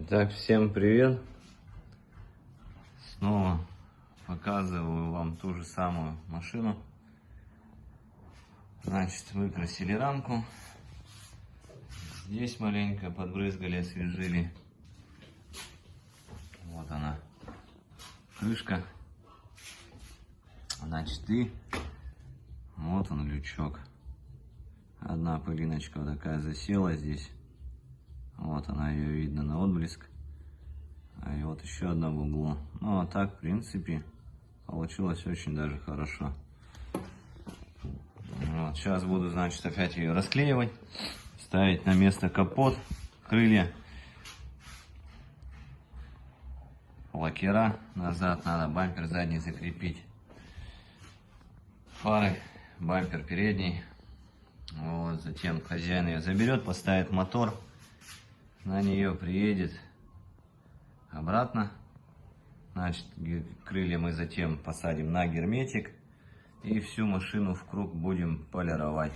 Итак, всем привет! Снова показываю вам ту же самую машину. Значит, выкрасили рамку. Здесь маленько подбрызгали, освежили. Вот она, крышка. Значит, и вот он, лючок. Одна пылиночка вот такая засела здесь. Вот она, ее видно на отблеск. И вот еще одна в углу. Ну, а так, в принципе, получилось очень даже хорошо. Вот, сейчас буду, значит, опять ее расклеивать. Ставить на место капот, крылья. Лакера назад надо, бампер задний закрепить. Фары, бампер передний. Вот, затем хозяин ее заберет, поставит мотор. На нее приедет обратно. Значит, крылья мы затем посадим на герметик и всю машину в круг будем полировать.